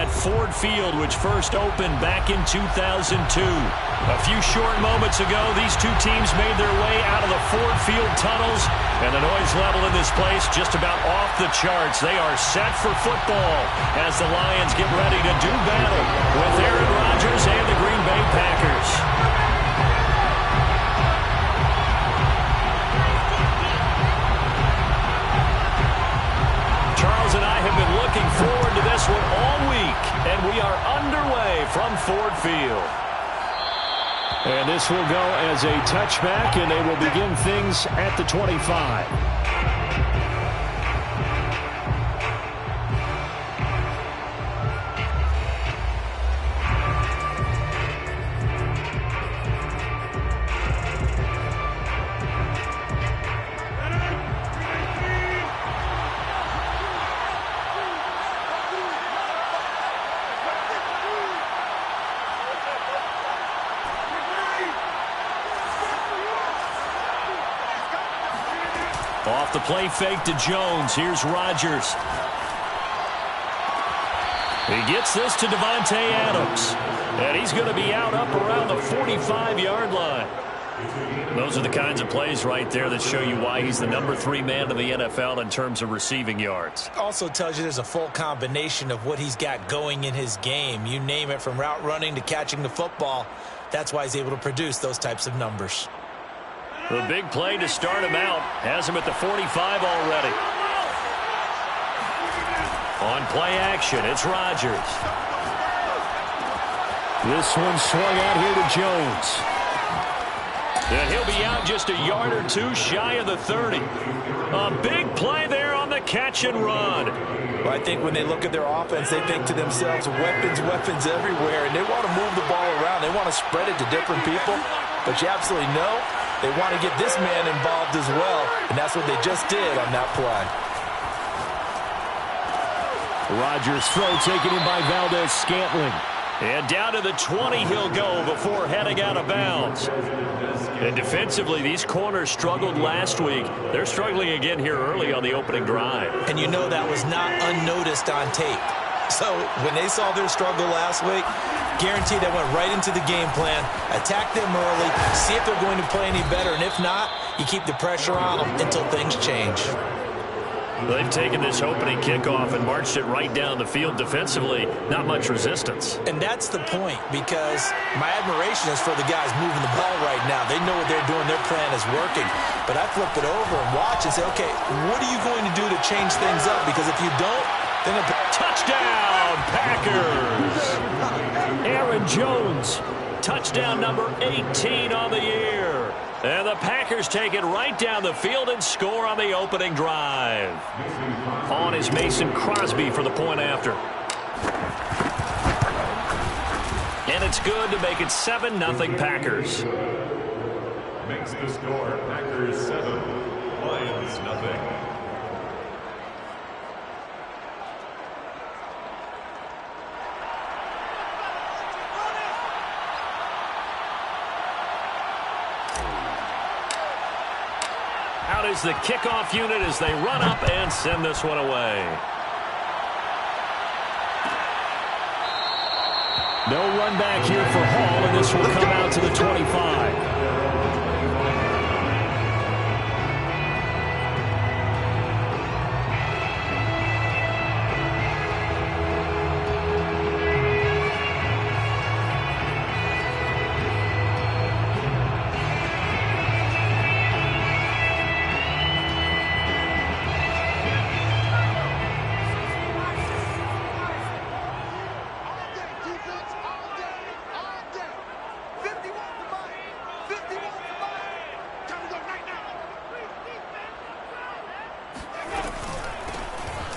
at Ford Field, which first opened back in 2002. A few short moments ago, these two teams made their way out of the Ford Field tunnels, and the noise level in this place just about off the charts. They are set for football as the Lions get ready to do battle with Aaron Rodgers and the Green Bay Packers. Charles and I have been looking forward to this one all week, and we are underway from Ford Field. And this will go as a touchback, and they will begin things at the 25. Off the play fake to Jones. Here's Rodgers. He gets this to Davante Adams. And he's going to be out up around the 45-yard line. Those are the kinds of plays right there that show you why he's the number 3 man in the NFL in terms of receiving yards. Also tells you there's a full combination of what he's got going in his game. You name it, from route running to catching the football. That's why he's able to produce those types of numbers. The big play to start him out has him at the 45 already. On play action, it's Rodgers. This one swung out here to Jones. And he'll be out just a yard or two shy of the 30. A big play there on the catch and run. Well, I think when they look at their offense, they think to themselves, weapons, weapons everywhere, and they want to move the ball around. They want to spread it to different people, but you absolutely know they want to get this man involved as well, and that's what they just did on that play. Rodgers' throw taken in by Valdez-Scantling. And down to the 20 he'll go before heading out of bounds. And defensively, these corners struggled last week. They're struggling again here early on the opening drive. And you know that was not unnoticed on tape. So when they saw their struggle last week, guaranteed they went right into the game plan, attack them early, see if they're going to play any better, and if not, you keep the pressure on them until things change. They've taken this opening kickoff and marched it right down the field defensively. Not much resistance. And that's the point, because my admiration is for the guys moving the ball right now. They know what they're doing. Their plan is working. But I flip it over and watch and say, okay, what are you going to do to change things up? Because if you don't, then touchdown, Packers! Aaron Jones, touchdown number 18 on the year. And the Packers take it right down the field and score on the opening drive. On is Mason Crosby for the point after. And it's good to make it 7-0 Packers. Makes the score Packers 7, Lions nothing. Out is the kickoff unit as they run up and send this one away. No run back here for Hall, and this will come out to the 25.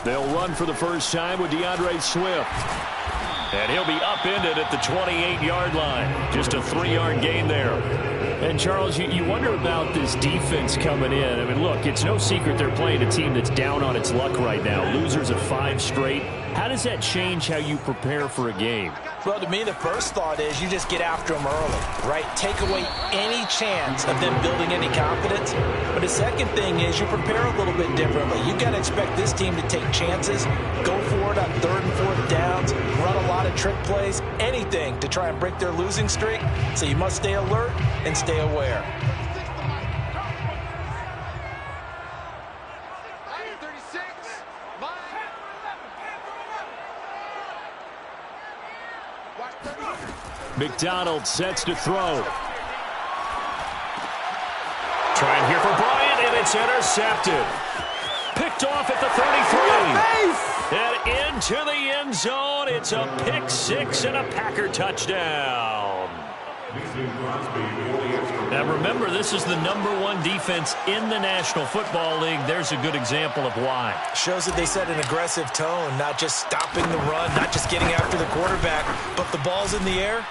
They'll run for the first time with DeAndre Swift. And he'll be upended at the 28-yard line. Just a 3-yard gain there. And, Charles, you wonder about this defense coming in. I mean, look, it's no secret they're playing a team that's down on its luck right now. Losers of 5 straight. How does that change how you prepare for a game? Well, to me, the first thought is you just get after them early, right? Take away any chance of them building any confidence. But the second thing is you prepare a little bit differently. You got to expect this team to take chances, go for it on 3rd and 4th downs, run a trick plays, anything to try and break their losing streak. So you must stay alert and stay aware. McDonald sets to throw. Trying here for Bryant, and it's intercepted. Picked off at the 33. And into the end zone. It's a pick six and a Packer touchdown. Now remember, this is the #1 defense in the National Football League. There's a good example of why. Shows that they set an aggressive tone, not just stopping the run, not just getting after the quarterback, but the ball's in the air.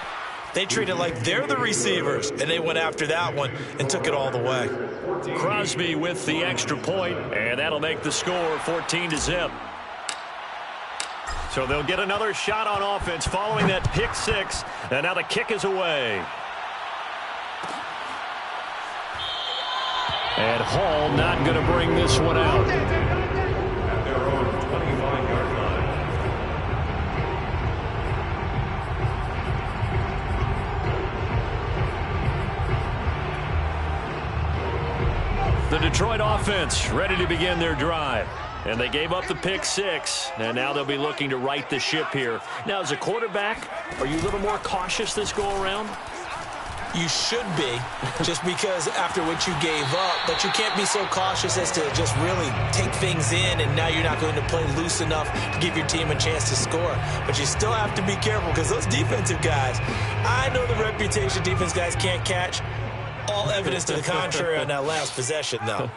They treat it like they're the receivers, and they went after that one and took it all the way. Crosby with the extra point, and that'll make the score 14-0. So they'll get another shot on offense following that pick six, and now the kick is away. And Hall not going to bring this one out. At their own 25-yard line. The Detroit offense ready to begin their drive. And they gave up the pick six, and now they'll be looking to right the ship here. Now, as a quarterback, are you a little more cautious this go-around? You should be, just because after what you gave up, but you can't be so cautious as to just really take things in, and now you're not going to play loose enough to give your team a chance to score. But you still have to be careful, because those defensive guys, I know the reputation defense guys can't catch. All evidence to the contrary on that last possession, though.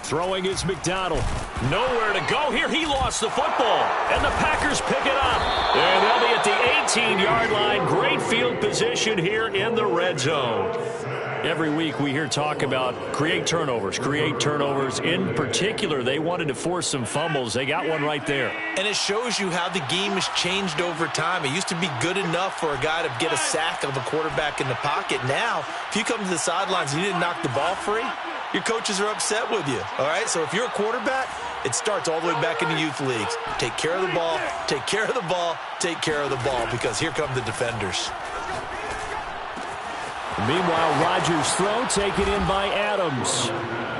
Throwing is McDonald. Nowhere to go here. He lost the football. And the Packers pick it up. And they'll be at the 18-yard line. Great field position here in the red zone. Every week we hear talk about create turnovers. In particular, they wanted to force some fumbles. They got one right there. And it shows you how the game has changed over time. It used to be good enough for a guy to get a sack of a quarterback in the pocket. Now, if you come to the sidelines and you didn't knock the ball free, your coaches are upset with you, all right? So if you're a quarterback, it starts all the way back in the youth leagues. Take care of the ball, take care of the ball, take care of the ball, because here come the defenders. Meanwhile, Rodgers' throw taken in by Adams.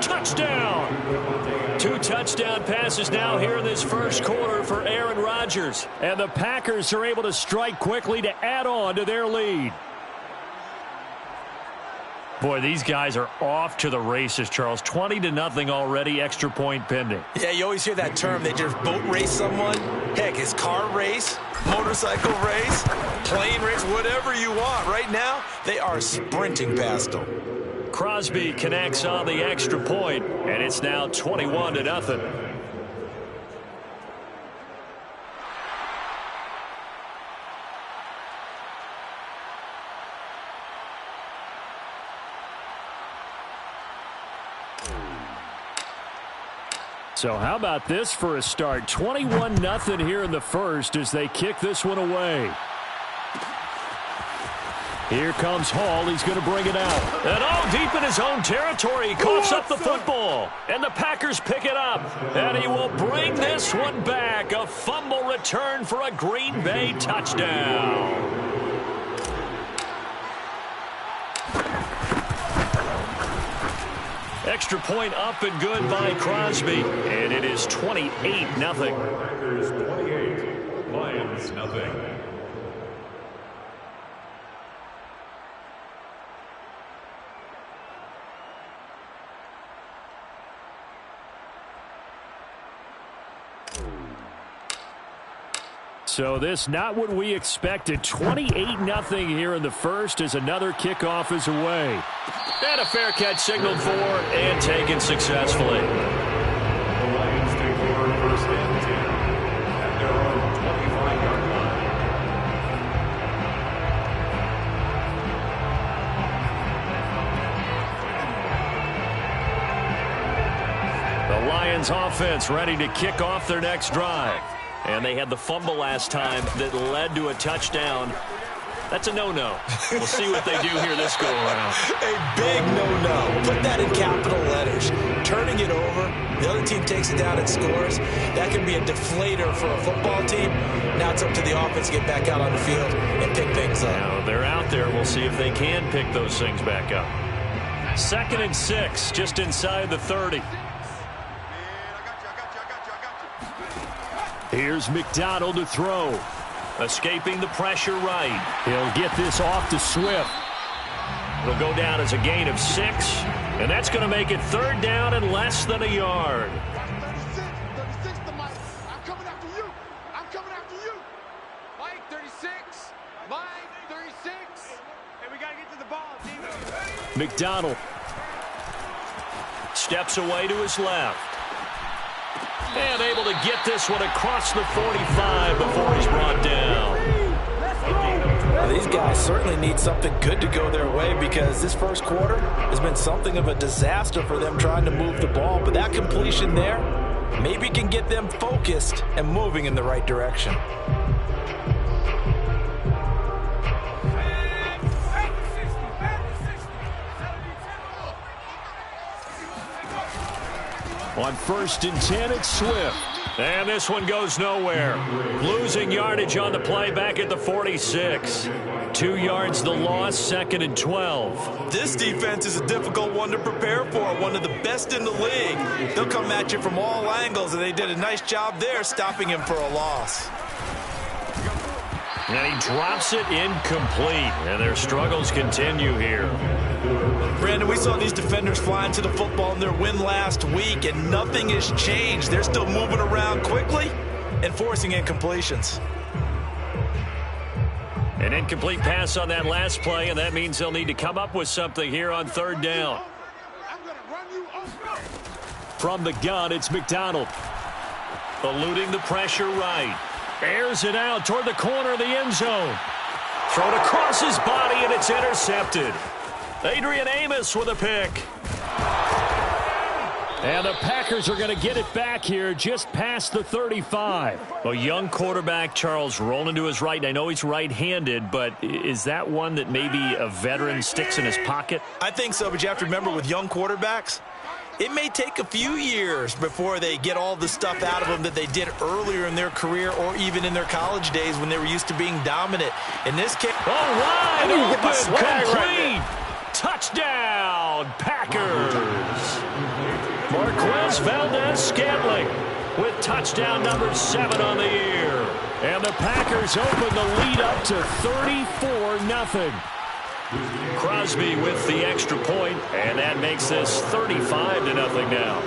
Touchdown! 2 touchdown passes now here in this first quarter for Aaron Rodgers. And the Packers are able to strike quickly to add on to their lead. Boy, these guys are off to the races, Charles. 20-0 already, extra point pending. Yeah, you always hear that term. They just boat race someone. Heck, it's car race, motorcycle race, plane race, whatever you want. Right now, they are sprinting past them. Crosby connects on the extra point, and it's now 21-0. So how about this for a start? 21-0 here in the first as they kick this one away. Here comes Hall. He's going to bring it out. And all deep in his own territory. He coughs up the football. And the Packers pick it up. And he will bring this one back. A fumble return for a Green Bay touchdown. Extra point up and good by Crosby. And it is 28-0. Packers 28, Lions nothing. So this not what we expected. 28-0 here in the first as another kickoff is away. And a fair catch signaled for and taken successfully. The Lions take over first and 10 at their own 25-yard line. The Lions offense ready to kick off their next drive. And they had the fumble last time that led to a touchdown. That's a no-no. We'll see what they do here this go-around. A big no-no. Put that in capital letters. Turning it over, the other team takes it down and scores. that can be a deflator for a football team. Now it's up to the offense to get back out on the field and pick things up. Now they're out there. We'll see if they can pick those things back up. 2nd and 6, just inside the 30. Here's McDonald to throw. Escaping the pressure right. He'll get this off to Swift. It'll go down as a gain of 6, and that's going to make it 3rd down and less than a yard. 36 to Mike. I'm coming after you. I'm coming after you. Mike, 36. Mike, 36. Hey, we got to get to the ball, team. McDonald steps away to his left. And able to get this one across the 45 before he's brought down. Well, these guys certainly need something good to go their way because this first quarter has been something of a disaster for them trying to move the ball. But that completion there maybe can get them focused and moving in the right direction. On 1st and 10, it's Swift. And this one goes nowhere. Losing yardage on the play back at the 46. 2 yards the loss, 2nd and 12. This defense is a difficult one to prepare for, one of the best in the league. They'll come at you from all angles, and they did a nice job there stopping him for a loss. And he drops it incomplete, and their struggles continue here. Brandon, we saw these defenders flying to the football in their win last week, and nothing has changed. They're still moving around quickly and forcing incompletions. An incomplete pass on that last play, and that means they'll need to come up with something here on 3rd down. From the gun, it's McDonald. Eluding the pressure right. Airs it out toward the corner of the end zone. Thrown across his body, and it's intercepted. Adrian Amos with a pick. And the Packers are going to get it back here just past the 35. A young quarterback, Charles, rolling to his right. And I know he's right-handed, but is that one that maybe a veteran sticks in his pocket? I think so, but you have to remember with young quarterbacks, it may take a few years before they get all the stuff out of them that they did earlier in their career or even in their college days when they were used to being dominant. In this case, wide open, complete. Touchdown, Packers. Marquez Valdez-Scantling with touchdown number 7 on the year. And the Packers open the lead up to 34-0. Crosby with the extra point, and that makes this 35-0 now.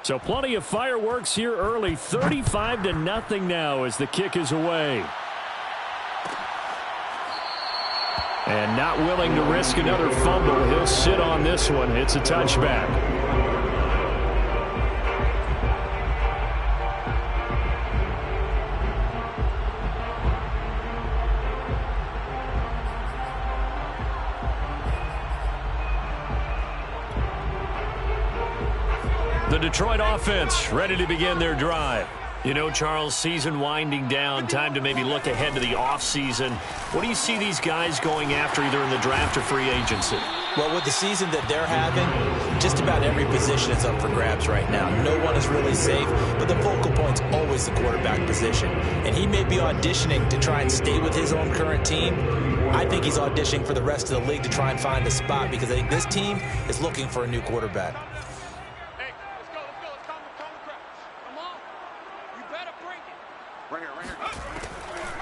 So plenty of fireworks here early. 35-0 now as the kick is away. And not willing to risk another fumble. He'll sit on this one. It's a touchback. The Detroit offense ready to begin their drive. You know, Charles, season winding down, time to maybe look ahead to the offseason. What do you see these guys going after either in the draft or free agency? Well, with the season that they're having, just about every position is up for grabs right now. No one is really safe, but the focal point's always the quarterback position. And he may be auditioning to try and stay with his own current team. I think he's auditioning for the rest of the league to try and find a spot because I think this team is looking for a new quarterback.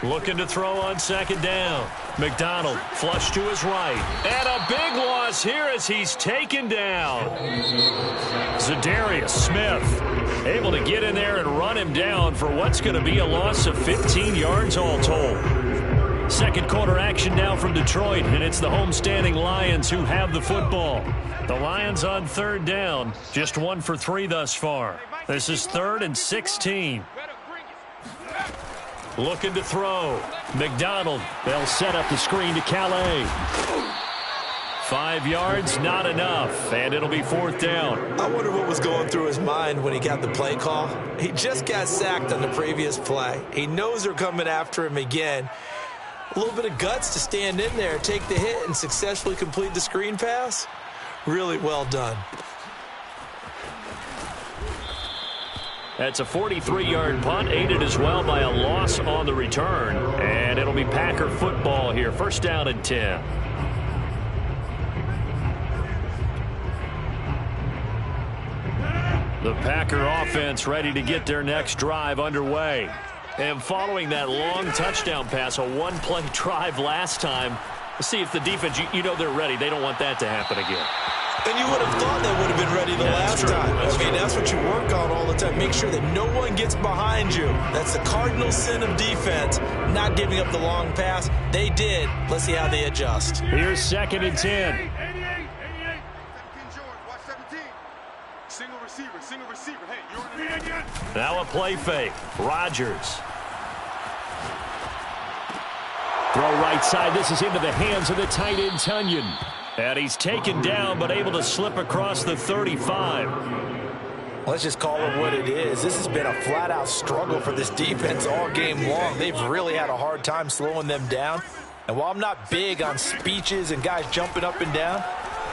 Looking to throw on 2nd down. McDonald flush to his right. And a big loss here as he's taken down. Zadarius Smith able to get in there and run him down for what's going to be a loss of 15 yards all told. Second quarter action now from Detroit, and it's the homestanding Lions who have the football. The Lions on third down, just 1 for 3 thus far. This is 3rd and 16. Looking to throw. McDonald. They'll set up the screen to Calais. 5 yards, not enough, and it'll be 4th down. I wonder what was going through his mind when he got the play call. He just got sacked on the previous play. He knows they're coming after him again. A little bit of guts to stand in there, take the hit, and successfully complete the screen pass. Really well done. That's a 43-yard punt, aided as well by a loss on the return. And it'll be Packer football here. 1st down and 10. The Packer offense ready to get their next drive underway. And following that long touchdown pass, a one-play drive last time, let's see if the defense, you know they're ready. They don't want that to happen again. And you would have thought they would have been ready the last time. That's what you work on all the time. Make sure that no one gets behind you. That's the cardinal sin of defense, not giving up the long pass. They did. Let's see how they adjust. Here's 2nd and 10. 88. 17 George, watch 17. Single receiver. Hey, you're in the again. Now a play fake. Rodgers. Throw right side. This is into the hands of the tight end, Tonyan. And he's taken down, but able to slip across the 35. Let's just call it what it is. This has been a flat-out struggle for this defense all game long. They've really had a hard time slowing them down. And while I'm not big on speeches and guys jumping up and down,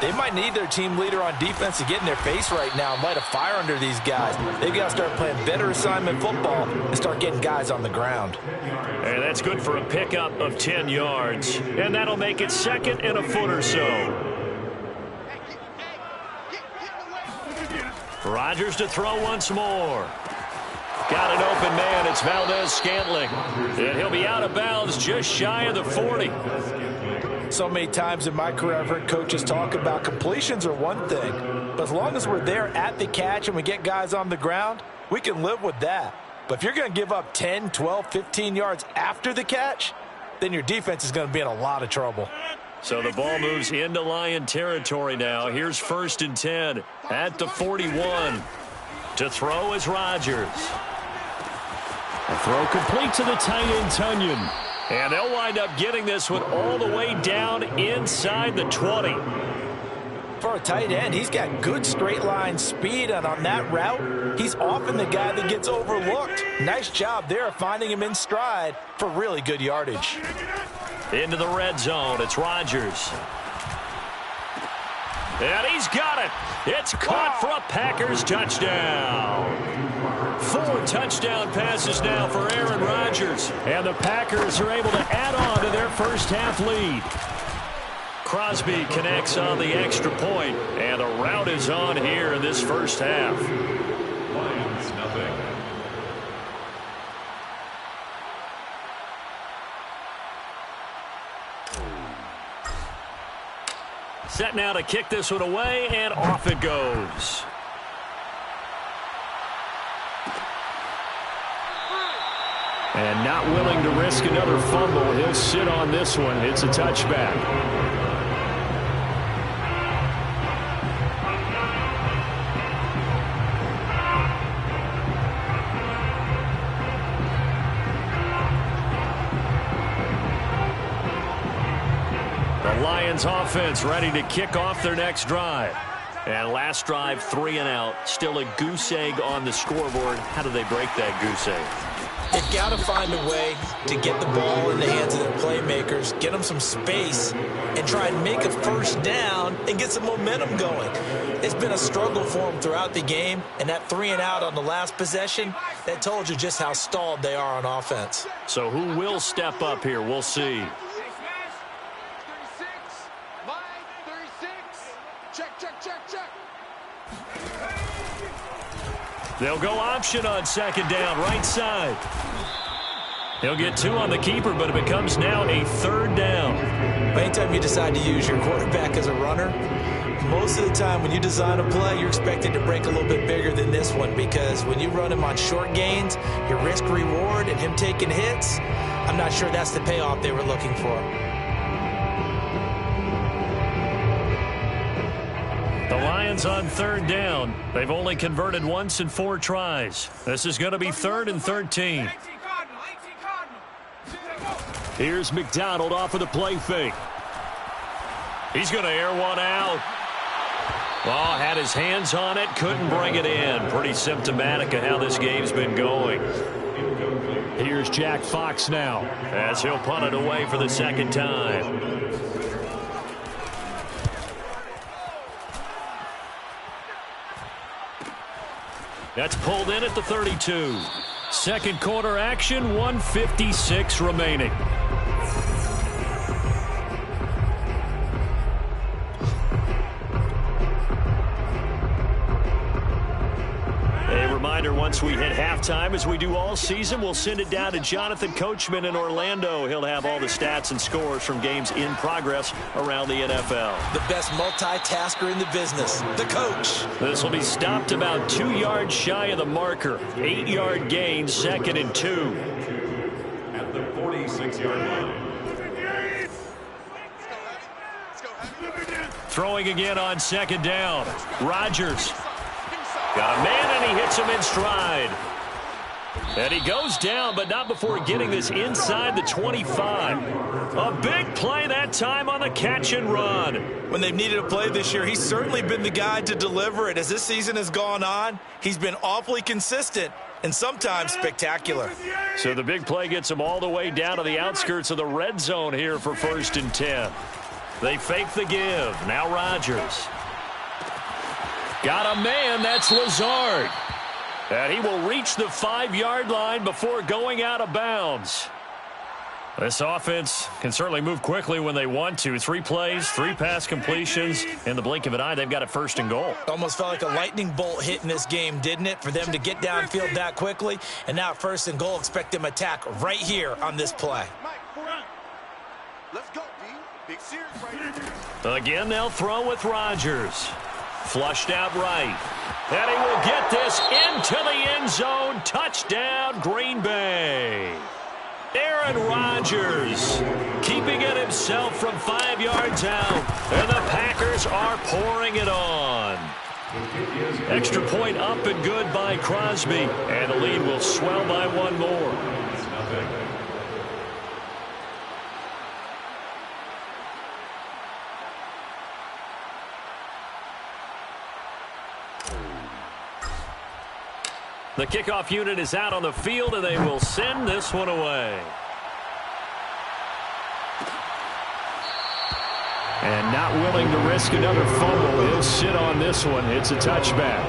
they might need their team leader on defense to get in their face right now and light a fire under these guys. They've got to start playing better assignment football and start getting guys on the ground. And that's good for a pickup of 10 yards. And that'll make it 2nd and a foot or so. Rodgers to throw once more. Got an open man. It's Valdez-Scantling. And he'll be out of bounds just shy of the 40. So many times in my career, I've heard coaches talk about completions are one thing. But as long as we're there at the catch and we get guys on the ground, we can live with that. But if you're going to give up 10, 12, 15 yards after the catch, then your defense is going to be in a lot of trouble. So the ball moves into Lion territory now. Here's 1st and 10 at the 41. To throw is Rodgers. A throw complete to the tight end, Tonyan. And they'll wind up getting this one all the way down inside the 20. For a tight end, he's got good straight line speed, and on that route, he's often the guy that gets overlooked. Nice job there of finding him in stride for really good yardage. Into the red zone, it's Rodgers. And he's got it. It's caught for a Packers touchdown. 4 touchdown passes now for Aaron Rodgers. And the Packers are able to add on to their first half lead. Crosby connects on the extra point, and the route is on here in this first half. Lions, nothing. Set now to kick this one away, and off it goes. And not willing to risk another fumble, he'll sit on this one. It's a touchback. The Lions offense ready to kick off their next drive. And last drive, 3 and out. Still a goose egg on the scoreboard. How do they break that goose egg? They've got to find a way to get the ball in the hands of their playmakers, get them some space, and try and make a first down and get some momentum going. It's been a struggle for them throughout the game, and that 3 and out on the last possession, that told you just how stalled they are on offense. So who will step up here? We'll see. 36, line 36. Check. They'll go option on 2nd down, right side. He'll get 2 on the keeper, but it becomes now a 3rd down. Anytime you decide to use your quarterback as a runner, most of the time when you design a play, you're expected to break a little bit bigger than this one, because when you run him on short gains, your risk-reward and him taking hits, I'm not sure that's the payoff they were looking for. The Lions on third down. They've only converted once in 4 tries. This is going to be 3rd and 13. Here's McDonald off of the play fake. He's going to air one out. Oh, had his hands on it, couldn't bring it in. Pretty symptomatic of how this game's been going. Here's Jack Fox now, as he'll punt it away for the second time. That's pulled in at the 32. Second quarter action, 1:56 remaining. A reminder, once we hit halftime, as we do all season, we'll send it down to Jonathan Coachman in Orlando. He'll have all the stats and scores from games in progress around the NFL. The best multitasker in the business, the coach. This will be stopped about 2 yards shy of the marker. 8-yard gain, 2nd and 2. At the 46-yard line. Throwing again on 2nd down. Rodgers. Got a man, and he hits him in stride. And he goes down, but not before getting this inside the 25. A big play that time on the catch and run. When they've needed a play this year, he's certainly been the guy to deliver it. As this season has gone on, he's been awfully consistent and sometimes spectacular. So the big play gets him all the way down to the outskirts of the red zone here for 1st and 10. They fake the give. Now Rodgers. Got a man, that's Lazard. And he will reach the 5-yard line before going out of bounds. This offense can certainly move quickly when they want to. 3 plays, 3 pass completions. In the blink of an eye, they've got it 1st and goal. Almost felt like a lightning bolt hit in this game, didn't it? For them to get downfield that quickly. And now 1st and goal, expect them to attack right here on this play. Let's go, D. Big series right here. Again, they'll throw with Rodgers. Flushed out right. And he will get this into the end zone. Touchdown, Green Bay. Aaron Rodgers keeping it himself from 5 yards out. And the Packers are pouring it on. Extra point up and good by Crosby. And the lead will swell by 1 more. The kickoff unit is out on the field, and they will send this one away. and not willing to risk another fumble. He'll sit on this one. It's a touchback.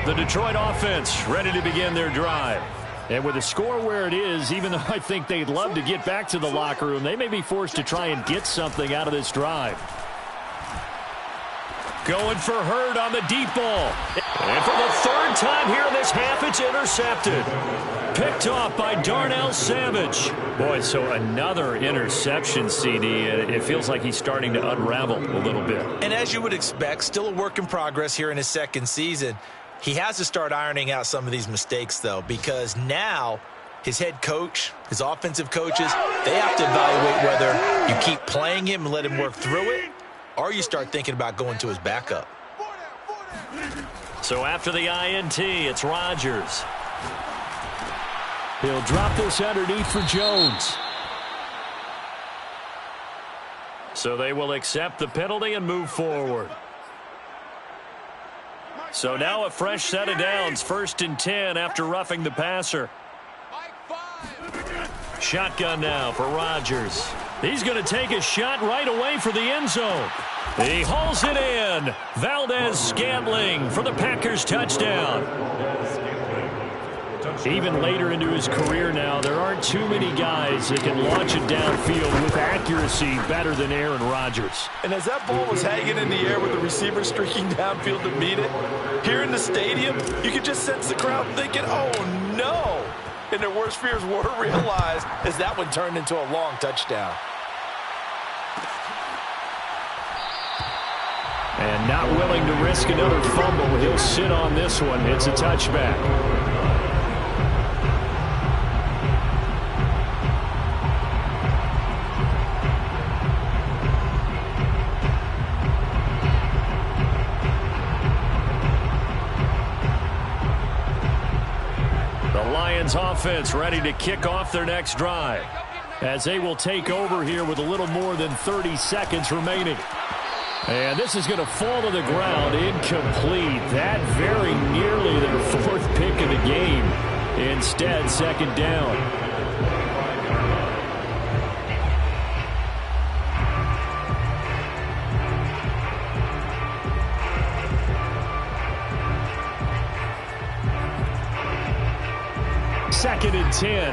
The Detroit offense ready to begin their drive. And with the score where it is, even though I think they'd love to get back to the locker room, they may be forced to try and get something out of this drive. Going for Hurd on the deep ball. And for the third time here in this half, it's intercepted. Picked off by Darnell Savage. Boy, so another interception, CD. It feels like he's starting to unravel a little bit. And as you would expect, still a work in progress here in his second season. He has to start ironing out some of these mistakes, though, because now his head coach, his offensive coaches, they have to evaluate whether you keep playing him and let him work through it, or you start thinking about going to his backup. So after the INT, it's Rodgers. He'll drop this underneath for Jones. So they will accept the penalty and move forward. So now a fresh set of downs, 1st and 10 after roughing the passer. Shotgun now for Rodgers. He's going to take a shot right away for the end zone. He hauls it in. Valdez Scantling for the Packers touchdown. Even later into his career now, there aren't too many guys that can launch it downfield with accuracy better than Aaron Rodgers. And as that ball was hanging in the air with the receiver streaking downfield to meet it, here in the stadium, you could just sense the crowd thinking, oh no! And their worst fears were realized as that one turned into a long touchdown. And not willing to risk another fumble, he'll sit on this one. It's a touchback. The Lions offense ready to kick off their next drive, as they will take over here with a little more than 30 seconds remaining. And this is going to fall to the ground, incomplete. That very nearly their fourth pick of the game. Instead, second down. Second and 10.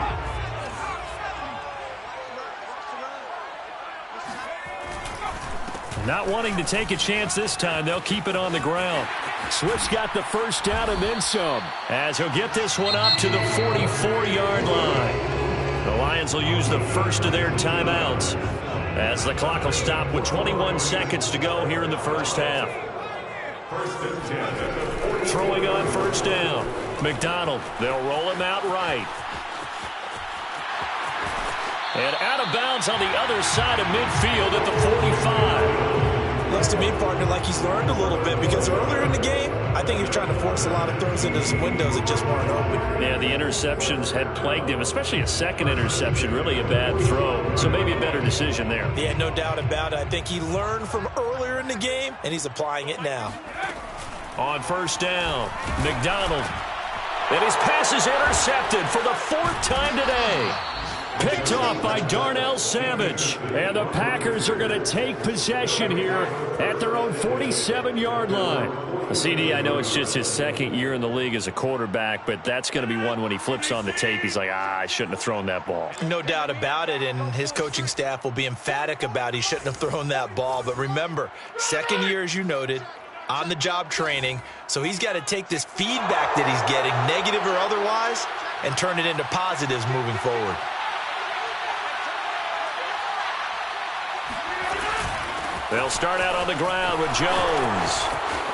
Not wanting to take a chance this time, they'll keep it on the ground. Swift's got the first down and then some, as he'll get this one up to the 44-yard line. The Lions will use the first of their timeouts, as the clock will stop with 21 seconds to go here in the first half. Throwing on first down. McDonald, they'll roll him out right. And out of bounds on the other side of midfield at the 45. Looks to me, partner, like he's learned a little bit, because earlier in the game, I think he was trying to force a lot of throws into some windows that just weren't open. Yeah, the interceptions had plagued him, especially a second interception, really a bad throw. So maybe a better decision there. Yeah, no doubt about it. I think he learned from earlier in the game, and he's applying it now. On first down, McDonald. And his pass is intercepted for the fourth time today. Picked off by Darnell Savage. And the Packers are going to take possession here at their own 47-yard line. CD, I know it's just his second year in the league as a quarterback, but that's going to be one when he flips on the tape. He's like, I shouldn't have thrown that ball. No doubt about it, and his coaching staff will be emphatic about he shouldn't have thrown that ball. But remember, second year, as you noted, on-the-job training, so he's got to take this feedback that he's getting, negative or otherwise, and turn it into positives moving forward. They'll start out on the ground with Jones.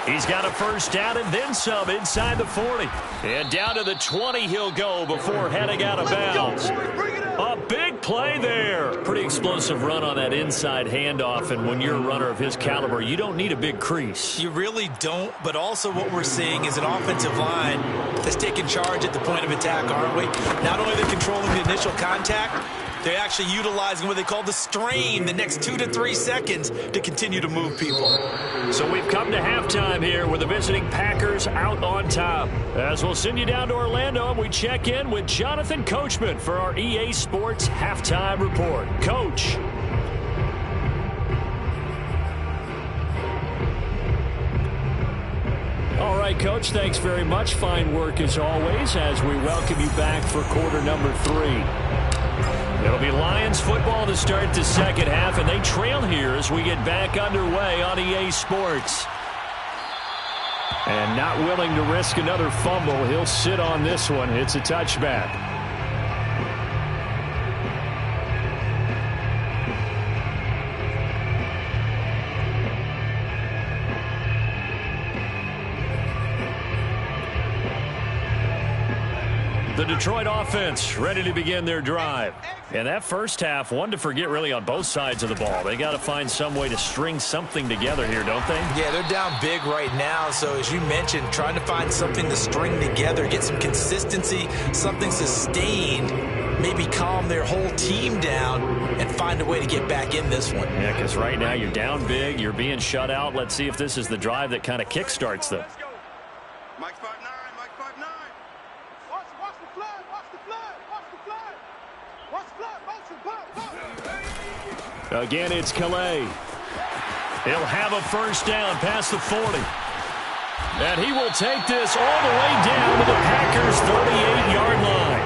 He's got a first down and then some inside the 40. And down to the 20 he'll go before heading out of bounds. A big play there. Pretty explosive run on that inside handoff, and when you're a runner of his caliber, you don't need a big crease. You really don't, but also what we're seeing is an offensive line that's taking charge at the point of attack, aren't we? Not only are they controlling the initial contact, they're actually utilizing what they call the strain, the next 2 to 3 seconds, to continue to move people. So we've come to halftime here with the visiting Packers out on top. As we'll send you down to Orlando, and we check in with Jonathan Coachman for our EA Sports Halftime Report. Coach. All right, Coach, thanks very much. Fine work as always as we welcome you back for quarter number 3. It'll be Lions football to start the second half, and they trail here as we get back underway on EA Sports. And not willing to risk another fumble, he'll sit on this one. It's a touchback. The Detroit offense ready to begin their drive. And that first half, one to forget really on both sides of the ball. They got to find some way to string something together here, don't they? Yeah, they're down big right now. So as you mentioned, trying to find something to string together, get some consistency, something sustained, maybe calm their whole team down and find a way to get back in this one. Yeah, because right now you're down big, you're being shut out. Let's see if this is the drive that kind of kickstarts them. Mike 5'9", Mike 5'9". Watch the flag, watch the flag, watch the flag. Watch the flag, motion, Again, it's Calais. He'll have a first down past the 40. And he will take this all the way down to the Packers' 38-yard line.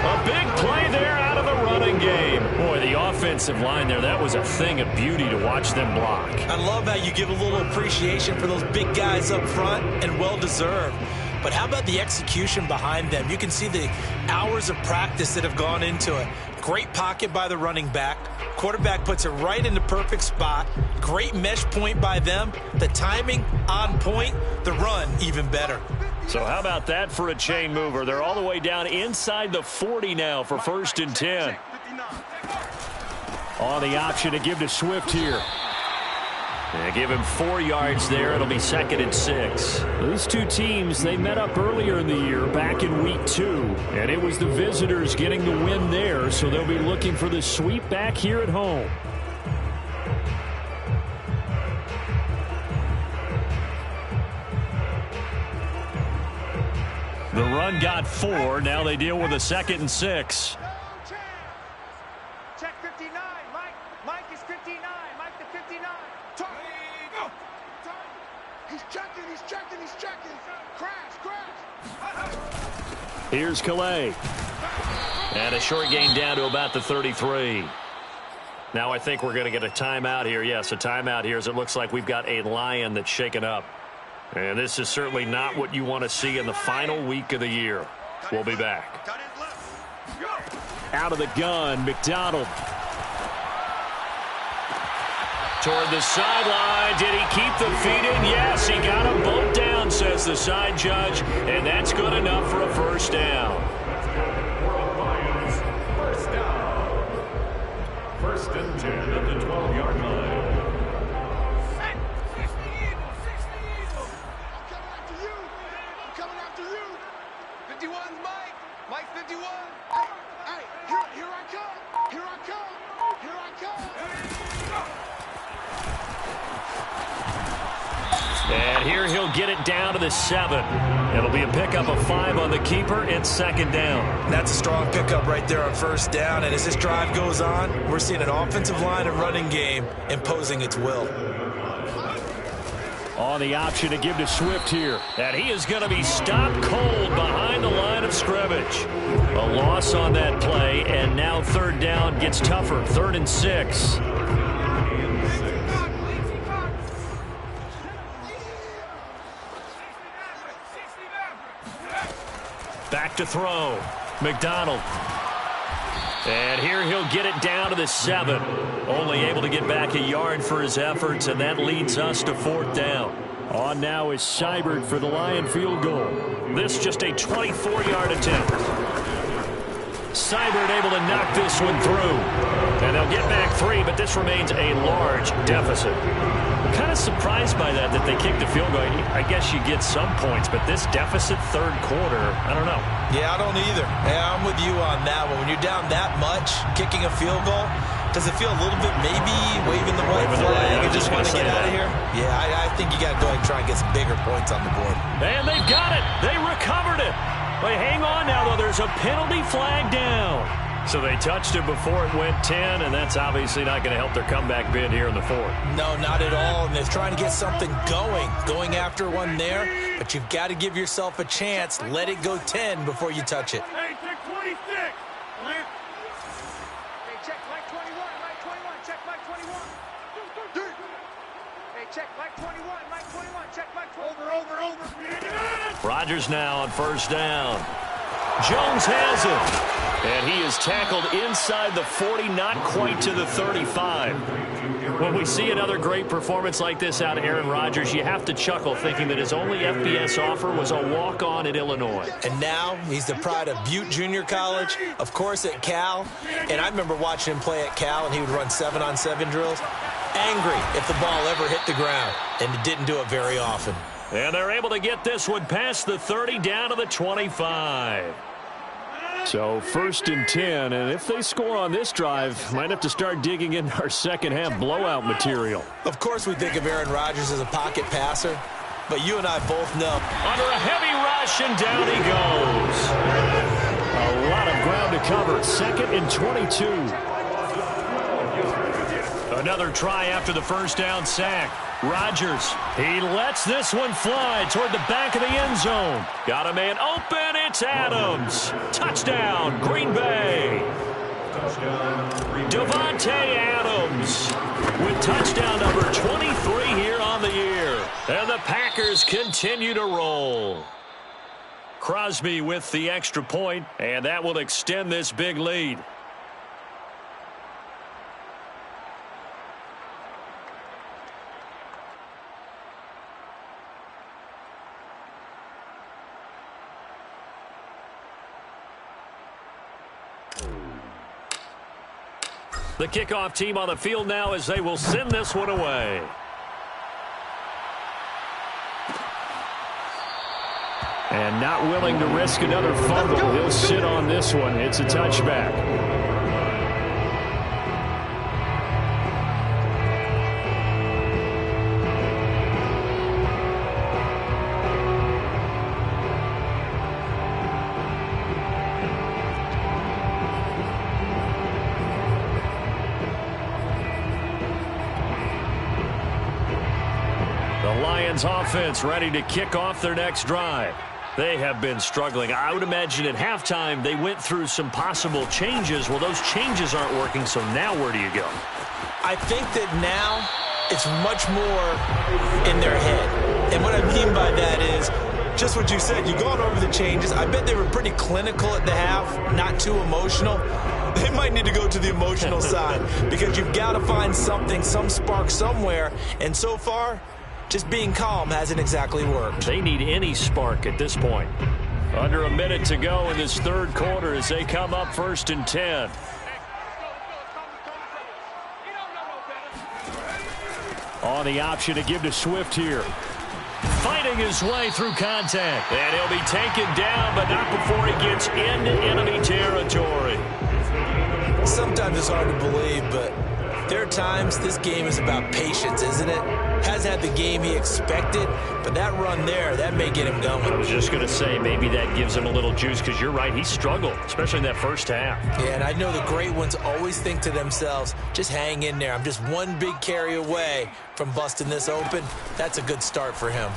A big play there out of the running game. Boy, the offensive line there, that was a thing of beauty to watch them block. I love how you give a little appreciation for those big guys up front, and well-deserved. But how about the execution behind them? You can see the hours of practice that have gone into it. Great pocket by the running back. Quarterback puts it right in the perfect spot. Great mesh point by them. The timing on point. The run even better. So how about that for a chain mover? They're all the way down inside the 40 now for 1st and 10. On the option to give to Swift here. And give him 4 yards there. It'll be 2nd and 6. These two teams, they met up earlier in the year back in week 2. And it was the visitors getting the win there. So they'll be looking for the sweep back here at home. The run got 4. Now they deal with a 2nd and 6. Check 59. Mike is 59. Mike the 59. He's checking. Crash. Here's Calais. And a short gain down to about the 33. Now I think we're going to get a timeout here. Yes, a timeout here as it looks like we've got a Lion that's shaken up. And this is certainly not what you want to see in the final week of the year. We'll be back. Out of the gun, McDonald. Toward the sideline. Did he keep the feet in? Yes, he got them both down, says the side judge. And that's good enough for a 1st down. First down. 1st and 10 at the 12-yard line. I'm coming after you. 51's Mike. Mike 51. Hey, here I come. And here he'll get it down to the 7. It'll be a pickup of 5 on the keeper and 2nd down. That's a strong pickup right there on 1st down. And as this drive goes on, we're seeing an offensive line and running game imposing its will. On the option to give to Swift here. And he is going to be stopped cold behind the line of scrimmage. A loss on that play, and now 3rd down gets tougher. 3rd and 6. Back to throw. McDonald. And here he'll get it down to the 7. Only able to get back a yard for his efforts, and that leads us to 4th down. On now is Seibert for the Lion field goal. This just a 24-yard attempt. Seibert able to knock this one through. And they'll get back 3, but this remains a large deficit. I'm kind of surprised by that they kicked the field goal. I guess you get some points, but this deficit 3rd quarter, I don't know. Yeah, I don't either. Yeah, I'm with you on that one. When you're down that much, kicking a field goal, does it feel a little bit maybe waving the white flag and just want to get out of here? Yeah, I think you got to go ahead and try and get some bigger points on the board. And they've got it. They recovered it. But hang on now, though. There's a penalty flag down. So they touched it before it went 10, and that's obviously not going to help their comeback bid here in the 4th. No, not at all. And they're trying to get something going after one there. But you've got to give yourself a chance. Let it go 10 before you touch it. Hey, check 26. Hey, check Mike 21. Mike 21. Check Mike 21. Hey, check Mike 21. Mike 21. Check Mike 21. Over. Rodgers now on 1st down. Jones has it. And he is tackled inside the 40, not quite to the 35. When we see another great performance like this out of Aaron Rodgers, you have to chuckle thinking that his only FBS offer was a walk-on at Illinois. And now he's the pride of Butte Junior College, of course at Cal. And I remember watching him play at Cal, and he would run 7-on-7 drills. Angry if the ball ever hit the ground, and it didn't do it very often. And they're able to get this one past the 30 down to the 25. So 1st and 10, and if they score on this drive, might have to start digging in our second-half blowout material. Of course we think of Aaron Rodgers as a pocket passer, but you and I both know. Under a heavy rush, and down he goes. A lot of ground to cover. 2nd and 22. Another try after the first down sack. Rodgers, he lets this one fly toward the back of the end zone. Got a man open. It's Adams. Touchdown, Green Bay. Davante Adams with touchdown number 23 here on the year. And the Packers continue to roll. Crosby with the extra point, and that will extend this big lead. The kickoff team on the field now as they will send this one away. And not willing to risk another fumble. He'll sit on this one. It's a touchback. Offense ready to kick off their next drive. They have been struggling. I would imagine at halftime they went through some possible changes. Well, those changes aren't working, so now where do you go? I think that now it's much more in their head. And what I mean by that is just what you said. You've gone over the changes. I bet they were pretty clinical at the half, not too emotional. They might need to go to the emotional side because you've got to find something, some spark somewhere. And so far, just being calm hasn't exactly worked. They need any spark at this point. Under a minute to go in this third quarter as they come up 1st and 10. On the option to give to Swift here. Fighting his way through contact. And he'll be taken down, but not before he gets into enemy territory. Sometimes it's hard to believe, but there are times this game is about patience, isn't it? Has had the game he expected, but that run there, that may get him going. I was just going to say, maybe that gives him a little juice, because you're right, he struggled, especially in that first half. Yeah, and I know the great ones always think to themselves, just hang in there. I'm just one big carry away from busting this open. That's a good start for him.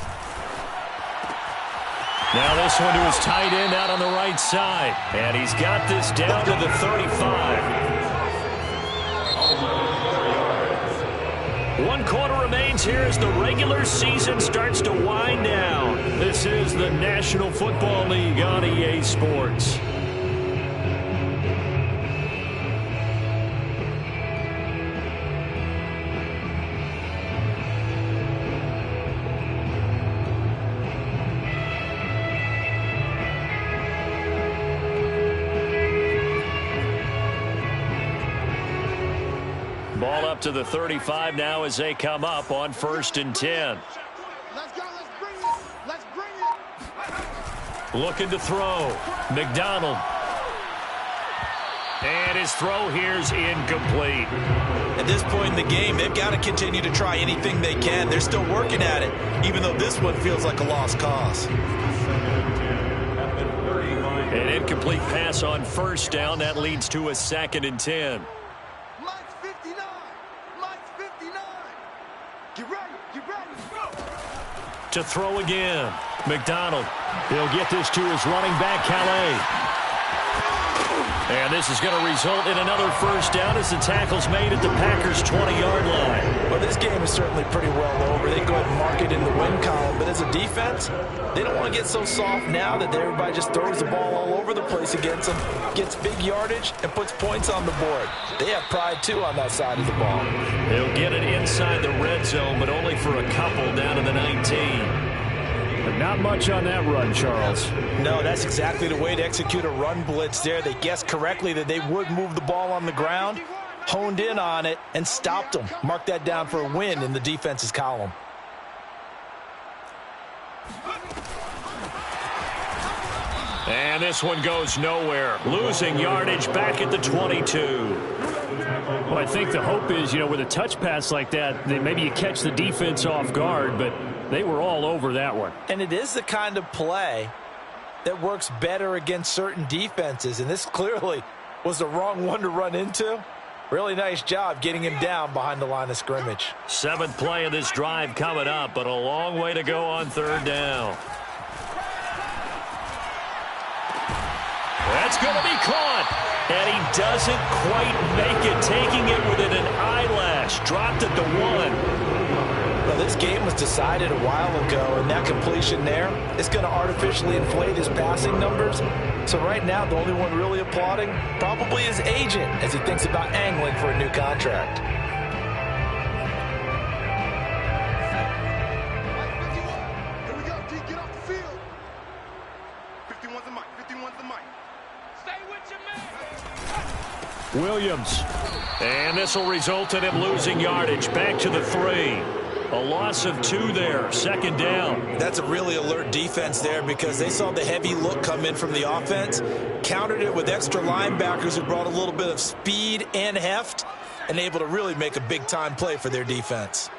Now this one to his tight end out on the right side. And he's got this down to the 35. 1 quarter remains here as the regular season starts to wind down. This is the National Football League on EA Sports. Ball up to the 35 now as they come up on 1st and 10. Let's go. Let's bring it. Let's bring it. Looking to throw. McDonald. And his throw here's incomplete. At this point in the game, they've got to continue to try anything they can. They're still working at it, even though this one feels like a lost cause. An incomplete pass on 1st down. That leads to a 2nd and 10. To throw again. McDonald. He'll get this to his running back, Calais. And this is going to result in another 1st down as the tackle's made at the Packers' 20-yard line. Well, this game is certainly pretty well over. They go ahead and mark it in the win column. But as a defense, they don't want to get so soft now that everybody just throws the ball all over the place against them, gets big yardage, and puts points on the board. They have pride, too, on that side of the ball. He'll get it inside the red zone, but only for a couple down to the 19. But not much on that run, Charles. No, that's exactly the way to execute a run blitz there. They guessed correctly that they would move the ball on the ground, honed in on it, and stopped them. Mark that down for a win in the defense's column. And this one goes nowhere. Losing yardage back at the 22. Well, I think the hope is, with a touch pass like that maybe you catch the defense off guard, but they were all over that one. And it is the kind of play that works better against certain defenses, and this clearly was the wrong one to run into. Really nice job getting him down behind the line of scrimmage. 7th play of this drive coming up, but a long way to go on 3rd down. That's going to be caught, and he doesn't quite make it, taking it within an eyelash. Dropped at the 1. Well, this game was decided a while ago, and that completion there is going to artificially inflate his passing numbers. So right now, the only one really applauding probably his agent as he thinks about angling for a new contract. Here we go, D. Get off the field. 51's the mic. 51's the mic. Stay with your man. Williams. And this will result in him losing yardage. Back to the 3. A loss of 2 there. 2nd down. That's a really alert defense there because they saw the heavy look come in from the offense, countered it with extra linebackers who brought a little bit of speed and heft, and able to really make a big-time play for their defense.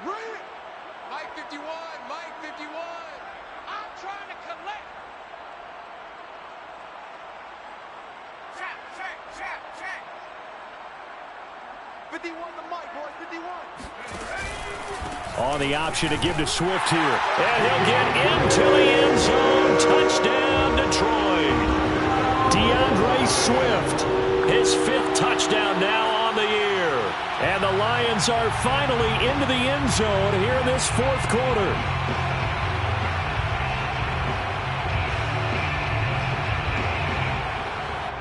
Mike 51, Mike 51. I'm trying to collect. Check. 51 the mic, boys, 51. On the option to give to Swift here. And he'll get into the end zone. Touchdown, Detroit. DeAndre Swift. His 5th touchdown now on the year. And the Lions are finally into the end zone here in this 4th quarter.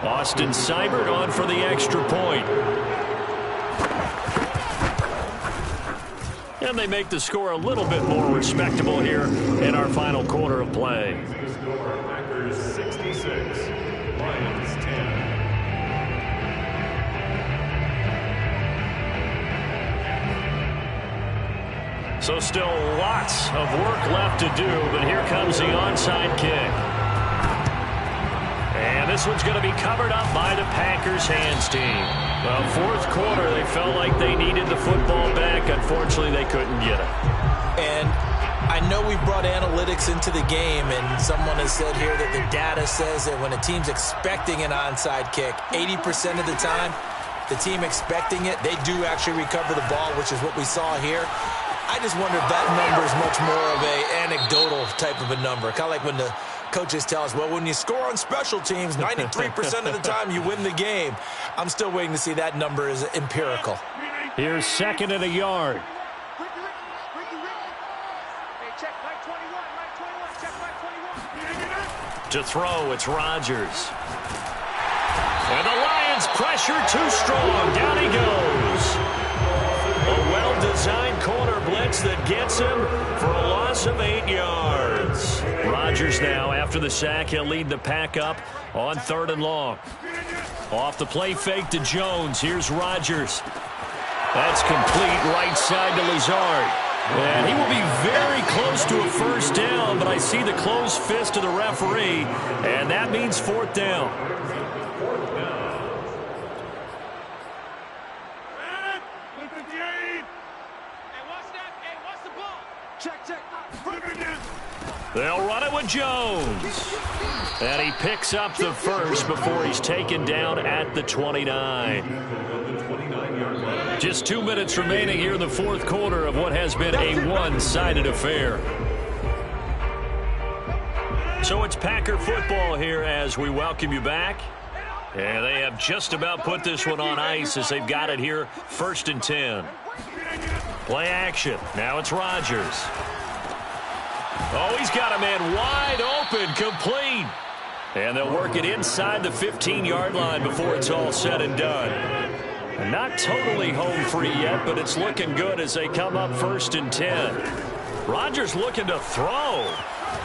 Austin Seibert on for the extra point. And they make the score a little bit more respectable here in our final quarter of play. The score, Packers 66, Lions 10. So still lots of work left to do, but here comes the onside kick. And this one's going to be covered up by the Packers hands team. Well, 4th quarter, they felt like they needed the football back. Unfortunately, they couldn't get it. And I know we brought analytics into the game, and someone has said here that the data says that when a team's expecting an onside kick, 80% of the time, the team expecting it, they do actually recover the ball, which is what we saw here. I just wonder if that number is much more of a anecdotal type of a number. Kind of like when the coaches tell us, well, when you score on special teams, 93% of the time you win the game. I'm still waiting to see that number is empirical. Here's 2nd and a yard. Ricky. Hey, check Mike 21, Mike 21, check Mike 21. To throw, it's Rodgers. And the Lions pressure too strong. Down he goes. A well-designed corner blitz that gets him for a loss of 8 yards. Rodgers now, after the sack, he'll lead the pack up on 3rd and long. Off the play fake to Jones. Here's Rodgers. That's complete right side to Lazard. And he will be very close to a 1st down, but I see the closed fist of the referee, and that means 4th down. They'll run it with Jones. And he picks up the 1st before he's taken down at the 29. Just 2 minutes remaining here in the 4th quarter of what has been a one-sided affair. So it's Packer football here as we welcome you back. And they have just about put this one on ice as they've got it here, 1st and 10. Play action. Now it's Rodgers. Oh, he's got a man wide open, complete. And they'll work it inside the 15-yard line before it's all said and done. And not totally home free yet, but it's looking good as they come up 1st and 10. Rodgers looking to throw.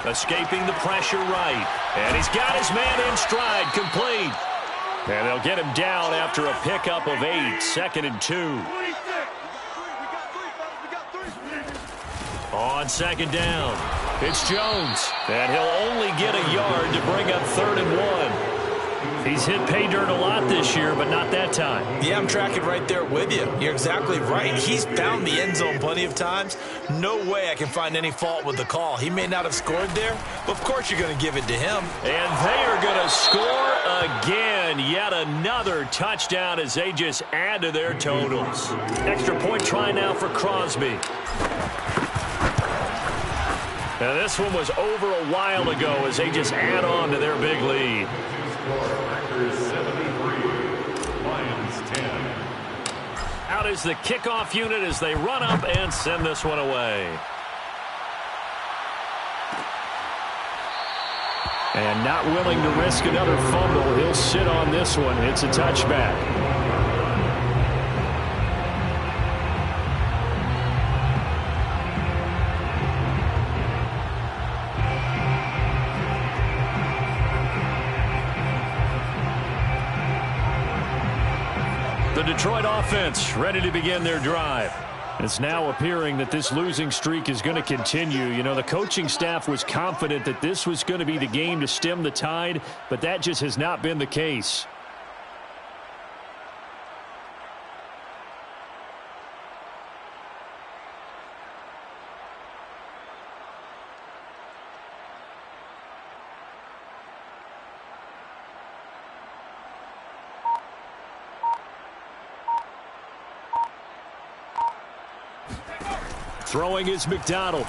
Escaping the pressure right. And he's got his man in stride, complete. And they'll get him down after a pickup of 8, 2nd and 2. On 2nd down, it's Jones. And he'll only get a yard to bring up 3rd and 1. He's hit pay dirt a lot this year, but not that time. Yeah, I'm tracking right there with you. You're exactly right. He's found the end zone plenty of times. No way I can find any fault with the call. He may not have scored there, but of course you're going to give it to him. And they are going to score again. Yet another touchdown as they just add to their totals. Extra point try now for Crosby. Now this one was over a while ago as they just add on to their big lead. Packers 73, Lions 10. Out is the kickoff unit as they run up and send this one away. And not willing to risk another fumble, he'll sit on this one. It's a touchback. The Detroit offense ready to begin their drive. It's now appearing that this losing streak is going to continue. You know, the coaching staff was confident that this was going to be the game to stem the tide, but that just has not been the case. Throwing is McDonald.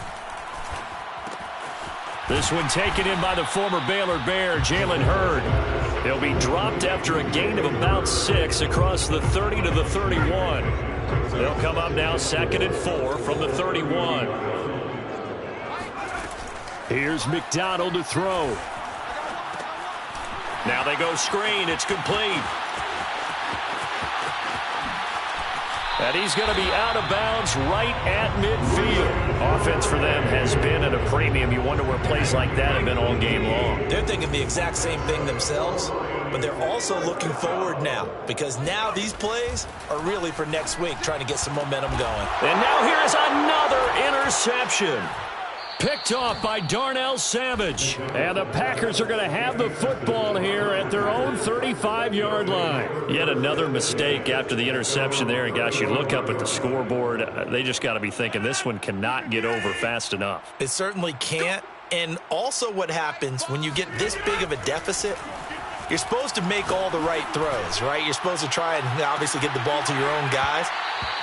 This one taken in by the former Baylor Bear, Jalen Hurd. He'll be dropped after a gain of about 6 across the 30 to the 31. They'll come up now 2nd and 4 from the 31. Here's McDonald to throw. Now they go screen. It's complete. And he's going to be out of bounds right at midfield. Offense for them has been at a premium. You wonder where plays like that have been all game long. They're thinking the exact same thing themselves, but they're also looking forward now because now these plays are really for next week, trying to get some momentum going. And now here's another interception. Picked off by Darnell Savage. And the Packers are going to have the football here at their own 35-yard line. Yet another mistake after the interception there. And, gosh, you look up at the scoreboard. They just got to be thinking this one cannot get over fast enough. It certainly can't. And also what happens when you get this big of a deficit, you're supposed to make all the right throws, right? You're supposed to try and obviously get the ball to your own guys.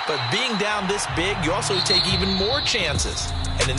But being down this big, you also take even more chances. And in this